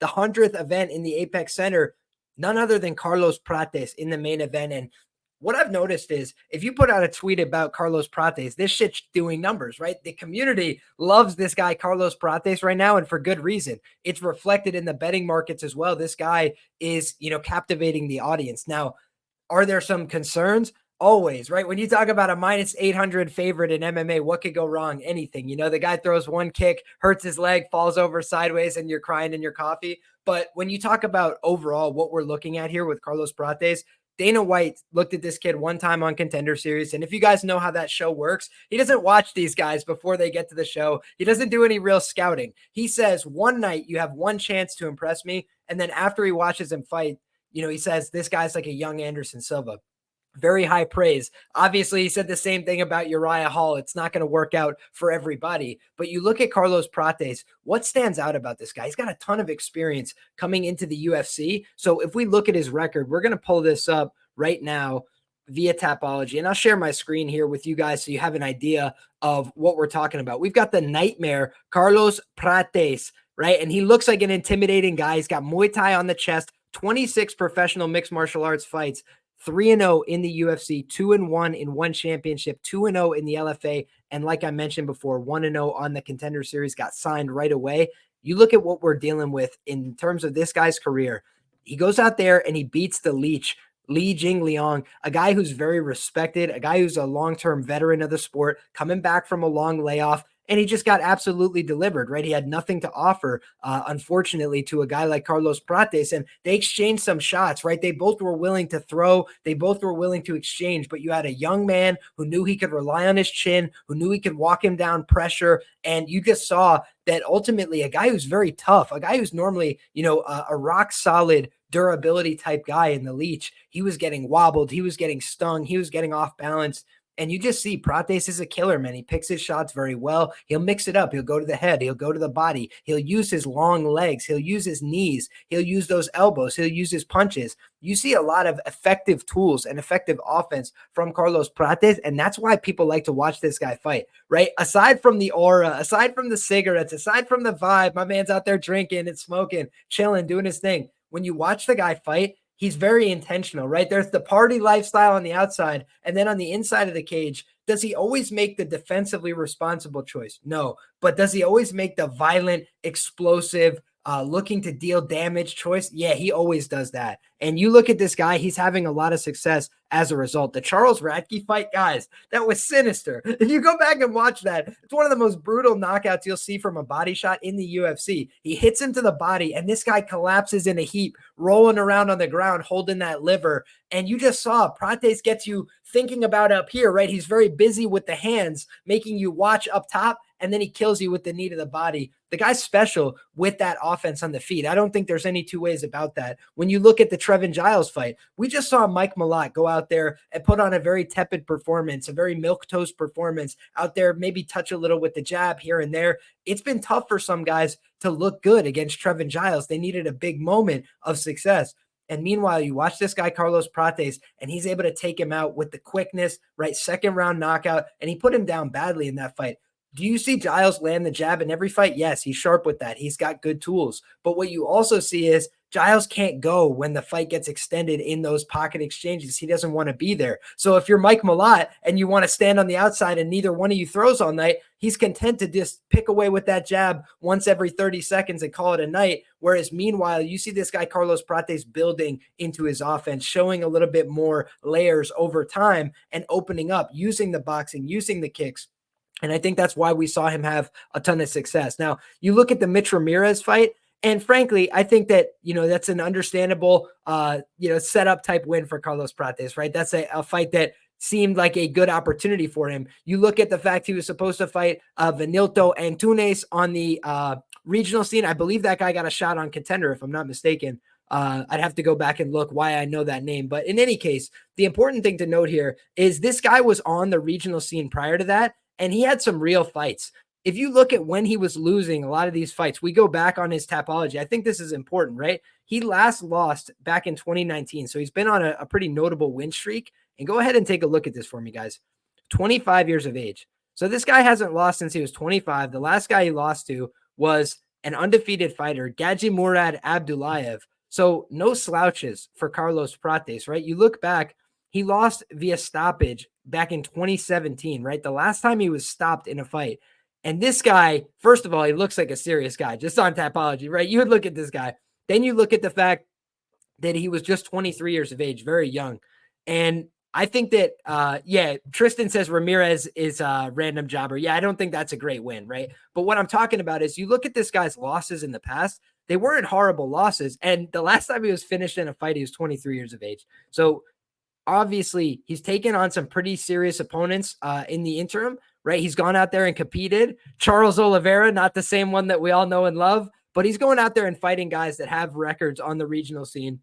the 100th event in the Apex Center, none other than Carlos Prates in the main event. And what I've noticed is if you put out a tweet about Carlos Prates, this shit's doing numbers, right? The community loves this guy, Carlos Prates, right now, and for good reason. It's reflected in the betting markets as well. This guy is, captivating the audience. Now, are there some concerns? Always, right? When you talk about a minus 800 favorite in MMA, what could go wrong? Anything. The guy throws one kick, hurts his leg, falls over sideways, and you're crying in your coffee. But when you talk about overall what we're looking at here with Carlos Prates, Dana White looked at this kid one time on Contender Series. And if you guys know how that show works, he doesn't watch these guys before they get to the show. He doesn't do any real scouting. He says, one night you have one chance to impress me. And then after he watches him fight, he says, this guy's like a young Anderson Silva. Very high praise. Obviously, he said the same thing about Uriah Hall. It's not going to work out for everybody. But you look at Carlos Prates, what stands out about this guy? He's got a ton of experience coming into the UFC. So if we look at his record, we're going to pull this up right now via Tapology. And I'll share my screen here with you guys so you have an idea of what we're talking about. We've got the nightmare, Carlos Prates, right? And he looks like an intimidating guy. He's got Muay Thai on the chest, 26 professional mixed martial arts fights, 3-0 in the UFC, 2-1 in one championship, 2-0 in the LFA. And like I mentioned before, 1-0 on the Contender Series, got signed right away. You look at what we're dealing with in terms of this guy's career. He goes out there and he beats the Leech, Li Jingliang, a guy who's very respected, a guy who's a long-term veteran of the sport, coming back from a long layoff. And he just got absolutely delivered, right? He had nothing to offer, unfortunately, to a guy like Carlos Prates. And they exchanged some shots, right? They both were willing to throw. They both were willing to exchange. But you had a young man who knew he could rely on his chin, who knew he could walk him down pressure. And you just saw that ultimately a guy who's very tough, a guy who's normally, a rock solid durability type guy in the Leech, he was getting wobbled. He was getting stung. He was getting off balance. And you just see Prates is a killer, man. He picks his shots very well. He'll mix it up. He'll go to the head. He'll go to the body. He'll use his long legs. He'll use his knees. He'll use those elbows. He'll use his punches. You see a lot of effective tools and effective offense from Carlos Prates, and that's why people like to watch this guy fight, right? Aside from the aura, aside from the cigarettes, aside from the vibe, my man's out there drinking and smoking, chilling, doing his thing. When you watch the guy fight, he's very intentional, right? There's the party lifestyle on the outside. And then on the inside of the cage, does he always make the defensively responsible choice? No. But does he always make the violent, explosive, looking to deal damage choice? Yeah, he always does that. And you look at this guy, he's having a lot of success as a result. The Charles Radke fight, guys, that was sinister. If you go back and watch that, it's one of the most brutal knockouts you'll see from a body shot in the UFC. He hits him to the body, and this guy collapses in a heap, rolling around on the ground, holding that liver. And you just saw Prates gets you thinking about up here, right? He's very busy with the hands, making you watch up top, and then he kills you with the knee to the body. The guy's special with that offense on the feet. I don't think there's any two ways about that. When you look at the Trevin Giles fight, we just saw Mike Malott go out there and put on a very tepid performance, a very milquetoast performance out there, maybe touch a little with the jab here and there. It's been tough for some guys to look good against Trevin Giles. They needed a big moment of success. And meanwhile, you watch this guy, Carlos Prates, and he's able to take him out with the quickness, right? Second round knockout, and he put him down badly in that fight. Do you see Giles land the jab in every fight? Yes, he's sharp with that. He's got good tools. But what you also see is Giles can't go when the fight gets extended in those pocket exchanges. He doesn't want to be there. So if you're Mike Malott and you want to stand on the outside and neither one of you throws all night, he's content to just pick away with that jab once every 30 seconds and call it a night. Whereas meanwhile, you see this guy, Carlos Prates, building into his offense, showing a little bit more layers over time and opening up, using the boxing, using the kicks. And I think that's why we saw him have a ton of success. Now, you look at the Mitch Ramirez fight, and frankly, I think that, that's an understandable, setup type win for Carlos Prates, right? That's a fight that seemed like a good opportunity for him. You look at the fact he was supposed to fight Vanilto Antunes on the regional scene. I believe that guy got a shot on Contender, if I'm not mistaken. I'd have to go back and look why I know that name. But in any case, the important thing to note here is this guy was on the regional scene prior to that, and he had some real fights. If you look at when he was losing a lot of these fights, we go back on his Tapology. I think this is important, right? He last lost back in 2019. So he's been on a pretty notable win streak. And go ahead and take a look at this for me, guys. 25 years of age. So this guy hasn't lost since he was 25. The last guy he lost to was an undefeated fighter, Gadzhimurad Abdullayev. So no slouches for Carlos Prates, right? You look back, he lost via stoppage back in 2017, right? The last time he was stopped in a fight. And this guy, first of all, he looks like a serious guy, just on Tapology, right? You would look at this guy. Then you look at the fact that he was just 23 years of age, very young. And I think that, Tristan says Ramirez is a random jobber. Yeah, I don't think that's a great win, right? But what I'm talking about is you look at this guy's losses in the past, they weren't horrible losses. And the last time he was finished in a fight, he was 23 years of age. So obviously he's taken on some pretty serious opponents in the interim, right? He's gone out there and competed. Charles Oliveira, not the same one that we all know and love, but he's going out there and fighting guys that have records on the regional scene,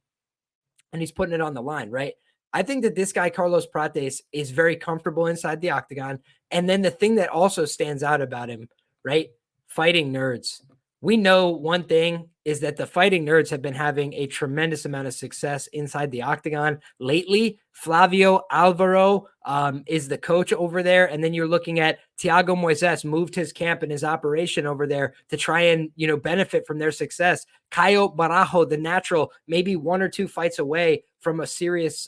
and he's putting it on the line, right? I think that this guy, Carlos Prates, is very comfortable inside the octagon. And then the thing that also stands out about him, right? Fighting nerds. We know one thing is that the fighting nerds have been having a tremendous amount of success inside the octagon lately. Flavio Alvaro is the coach over there. And then you're looking at Thiago Moises moved his camp and his operation over there to try and, benefit from their success. Caio Barajo, the natural, maybe 1 or 2 fights away from a serious,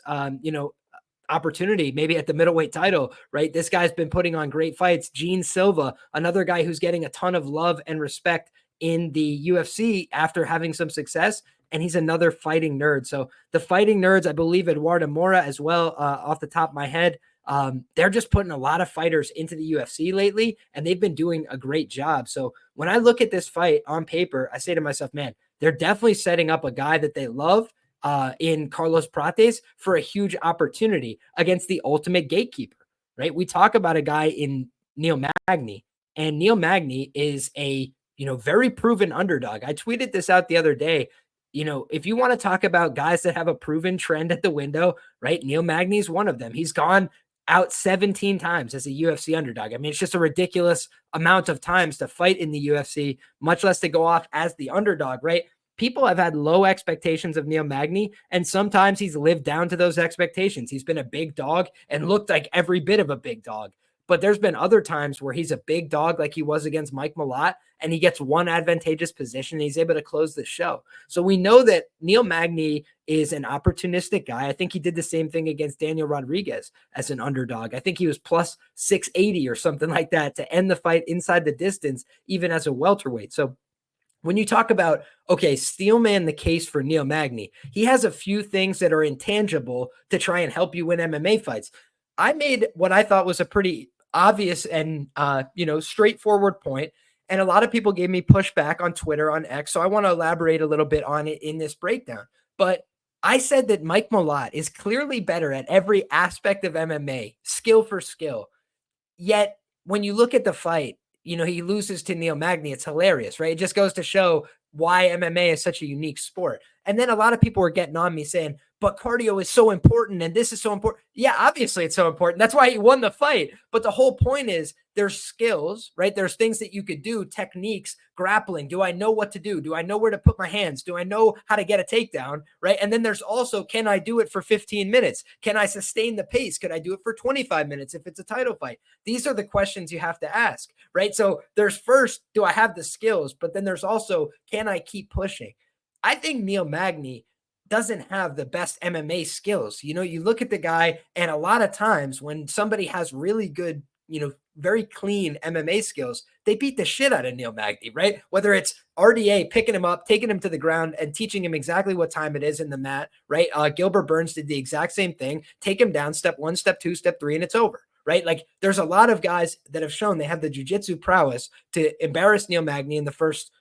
opportunity, maybe at the middleweight title, right? This guy's been putting on great fights. Gene Silva, another guy who's getting a ton of love and respect in the UFC after having some success, and he's another fighting nerd. So the fighting nerds, I believe Eduardo Mora as well, off the top of my head, they're just putting a lot of fighters into the UFC lately, and they've been doing a great job. So when I look at this fight on paper, I say to myself, man, they're definitely setting up a guy that they love in Carlos Prates for a huge opportunity against the ultimate gatekeeper, right? We talk about a guy in Neil Magny, and Neil Magny is a very proven underdog. I tweeted this out the other day. If you want to talk about guys that have a proven trend at the window, right? Neil Magny is one of them. He's gone out 17 times as a UFC underdog. I mean, it's just a ridiculous amount of times to fight in the UFC, much less to go off as the underdog, right? People have had low expectations of Neil Magny, and sometimes he's lived down to those expectations. He's been a big dog and looked like every bit of a big dog. But there's been other times where he's a big dog like he was against Mike Malott, and he gets one advantageous position and he's able to close the show. So we know that Neil Magny is an opportunistic guy. I think he did the same thing against Daniel Rodriguez as an underdog. I think he was plus 680 or something like that to end the fight inside the distance, even as a welterweight. So when you talk about, okay, Steelman the case for Neil Magny, he has a few things that are intangible to try and help you win MMA fights. I made what I thought was a pretty obvious and, straightforward point, and a lot of people gave me pushback on Twitter, on X, so I want to elaborate a little bit on it in this breakdown. But I said that Mike Malott is clearly better at every aspect of MMA, skill for skill. Yet when you look at the fight, he loses to Neil Magny. It's hilarious, right? It just goes to show why MMA is such a unique sport. And then a lot of people were getting on me saying, but cardio is so important and this is so important. Yeah, obviously it's so important. That's why he won the fight. But the whole point is there's skills, right? There's things that you could do, techniques, grappling. Do I know what to do? Do I know where to put my hands? Do I know how to get a takedown, right? And then there's also, can I do it for 15 minutes? Can I sustain the pace? Could I do it for 25 minutes if it's a title fight? These are the questions you have to ask, right? So there's first, do I have the skills? But then there's also, can I keep pushing? I think Neil Magny doesn't have the best MMA skills. You look at the guy, and a lot of times when somebody has really good, very clean MMA skills, they beat the shit out of Neil Magny, right? Whether it's RDA picking him up, taking him to the ground and teaching him exactly what time it is in the mat, right? Gilbert Burns did the exact same thing. Take him down, step 1, step 2, step 3, and it's over, right? Like there's a lot of guys that have shown they have the jiu-jitsu prowess to embarrass Neil Magny in the first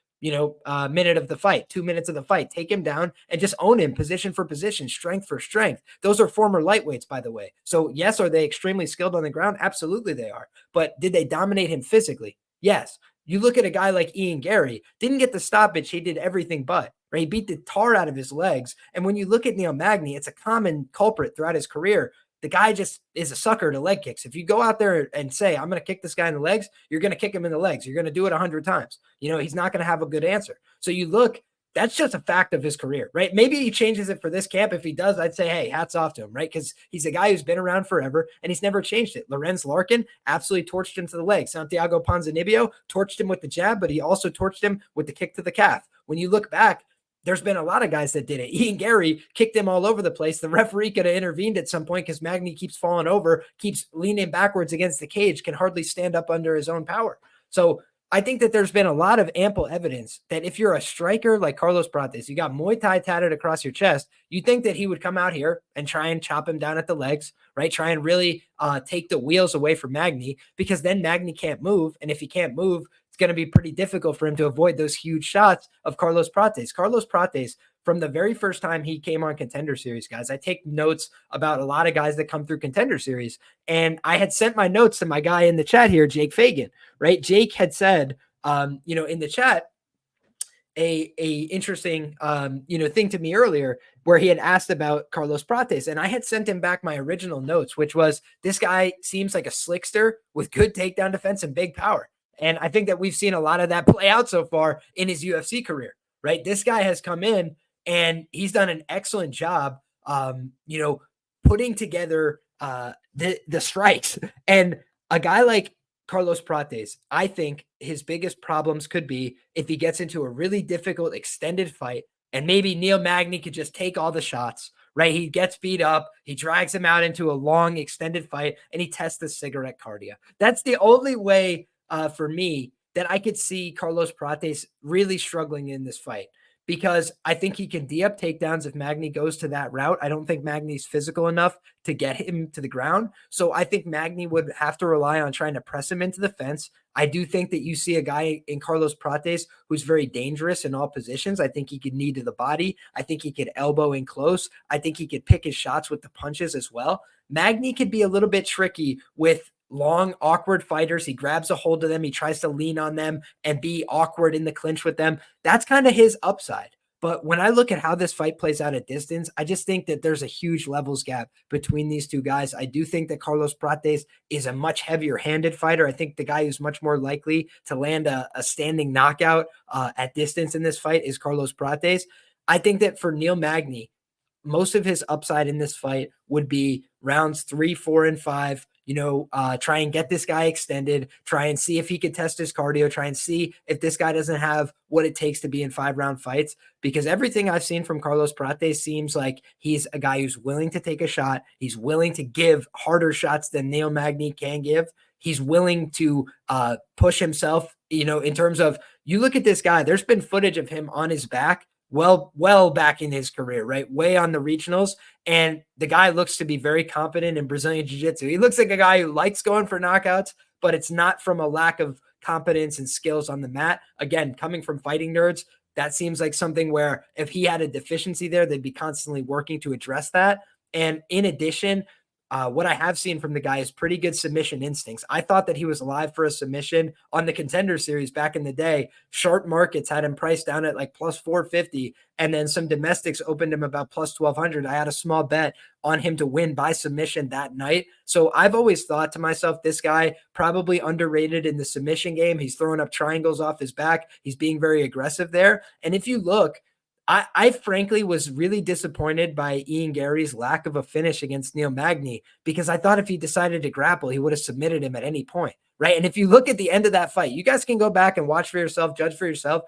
minute of the fight, 2 minutes of the fight, take him down and just own him position for position, strength for strength. Those are former lightweights, by the way. So yes, are they extremely skilled on the ground? Absolutely they are. But did they dominate him physically? Yes. You look at a guy like Ian Gary, didn't get the stoppage. He did everything but, right? He beat the tar out of his legs. And when you look at Neil Magny, it's a common culprit throughout his career. The guy just is a sucker to leg kicks. If you go out there and say, I'm going to kick this guy in the legs, you're going to kick him in the legs. You're going to do it 100 times. He's not going to have a good answer. So you look that's just a fact of his career, right? Maybe he changes it for this camp. If he does, I'd say, hey, hats off to him, right? Because he's a guy who's been around forever and he's never changed it. Lorenz Larkin absolutely torched him to the leg. Santiago Ponzinibbio torched him with the jab, but he also torched him with the kick to the calf. When you look back, there's been a lot of guys that did it. Ian Gary kicked him all over the place. The referee could have intervened at some point because Magny keeps falling over, keeps leaning backwards against the cage, can hardly stand up under his own power. So I think that there's been a lot of ample evidence that if you're a striker like Carlos Prates, you got Muay Thai tatted across your chest, you think that he would come out here and try and chop him down at the legs, right? Try and really take the wheels away from Magny, because then Magny can't move. And if he can't move, it's going to be pretty difficult for him to avoid those huge shots of Carlos Prates. Carlos Prates, from the very first time he came on Contender Series, guys, I take notes about a lot of guys that come through Contender Series. And I had sent my notes to my guy in the chat here, Jake Fagan, right? Jake had said, in the chat, a interesting, thing to me earlier where he had asked about Carlos Prates. And I had sent him back my original notes, which was, this guy seems like a slickster with good takedown defense and big power. And I think that we've seen a lot of that play out so far in his UFC career, right? This guy has come in and he's done an excellent job, putting together the strikes. And a guy like Carlos Prates, I think his biggest problems could be if he gets into a really difficult extended fight and maybe Neil Magny could just take all the shots, right? He gets beat up, he drags him out into a long extended fight, and he tests the cigarette cardio. That's the only way for me that I could see Carlos Prates really struggling in this fight, because I think he can D-up takedowns if Magny goes to that route. I don't think Magny's physical enough to get him to the ground. So I think Magny would have to rely on trying to press him into the fence. I do think that you see a guy in Carlos Prates who's very dangerous in all positions. I think he could knee to the body. I think he could elbow in close. I think he could pick his shots with the punches as well. Magny could be a little bit tricky with long, awkward fighters. He grabs a hold of them. He tries to lean on them and be awkward in the clinch with them. That's kind of his upside. But when I look at how this fight plays out at distance, I just think that there's a huge levels gap between these two guys. I do think that Carlos Prates is a much heavier handed fighter. I think the guy who's much more likely to land a standing knockout at distance in this fight is Carlos Prates. I think that for Neil Magny, most of his upside in this fight would be rounds 3, 4, and 5. Try and get this guy extended, try and see if he could test his cardio, try and see if this guy doesn't have what it takes to be in 5-round fights, because everything I've seen from Carlos Prates seems like he's a guy who's willing to take a shot. He's willing to give harder shots than Neil Magny can give. He's willing to push himself, in terms of, you look at this guy, there's been footage of him on his back well back in his career, right? Way on the regionals. And the guy looks to be very competent in Brazilian Jiu-Jitsu. He looks like a guy who likes going for knockouts, but it's not from a lack of competence and skills on the mat. Again, coming from Fighting Nerds, that seems like something where if he had a deficiency there, they'd be constantly working to address that. And in addition, what I have seen from the guy is pretty good submission instincts. I thought that he was alive for a submission on the Contender Series back in the day. Sharp markets had him priced down at like plus 450, and then some domestics opened him about plus 1200. I had a small bet on him to win by submission that night. So I've always thought to myself, this guy probably underrated in the submission game. He's throwing up triangles off his back. He's being very aggressive there. And if you look, I frankly was really disappointed by Ian Gary's lack of a finish against Neil Magny, because I thought if he decided to grapple, he would have submitted him at any point, right? And if you look at the end of that fight, you guys can go back and watch for yourself, judge for yourself.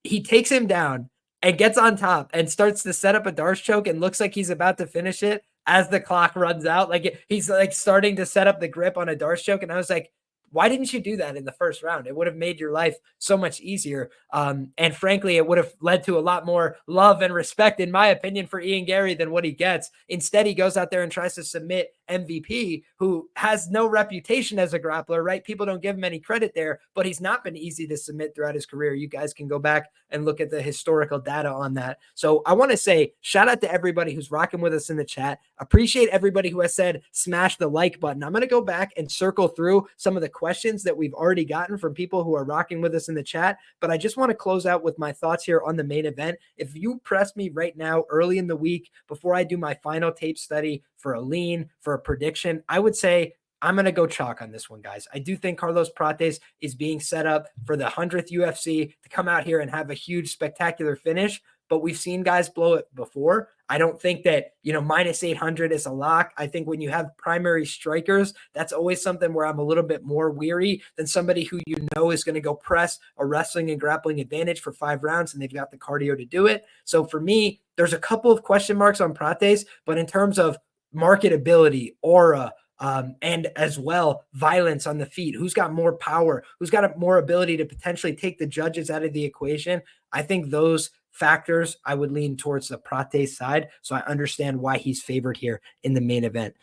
He takes him down and gets on top and starts to set up a Darce choke and looks like he's about to finish it as the clock runs out. Like he's like starting to set up the grip on a Darce choke. And I was like, why didn't you do that in the first round? It would have made your life so much easier. And frankly, it would have led to a lot more love and respect, in my opinion, for Ian Gary than what he gets. Instead, he goes out there and tries to submit MVP, who has no reputation as a grappler, right? People don't give him any credit there, but he's not been easy to submit throughout his career. You guys can go back and look at the historical data on that. So I want to say shout out to everybody who's rocking with us in the chat. Appreciate everybody who has said smash the like button. I'm going to go back and circle through some of the questions that we've already gotten from people who are rocking with us in the chat, but I just want to close out with my thoughts here on the main event. If you press me right now early in the week before I do my final tape study for a lean, for a prediction, I would say I'm going to go chalk on this one, guys. I do think Carlos Prates is being set up for the 100th UFC to come out here and have a huge, spectacular finish. But we've seen guys blow it before. I don't think that, minus 800 is a lock. I think when you have primary strikers, that's always something where I'm a little bit more weary than somebody who is going to go press a wrestling and grappling advantage for 5 rounds and they've got the cardio to do it. So for me, there's a couple of question marks on Prates, but in terms of marketability, aura, and as well, violence on the feet. Who's got more power? Who's got more ability to potentially take the judges out of the equation? I think those factors, I would lean towards the Prates side. So I understand why he's favored here in the main event.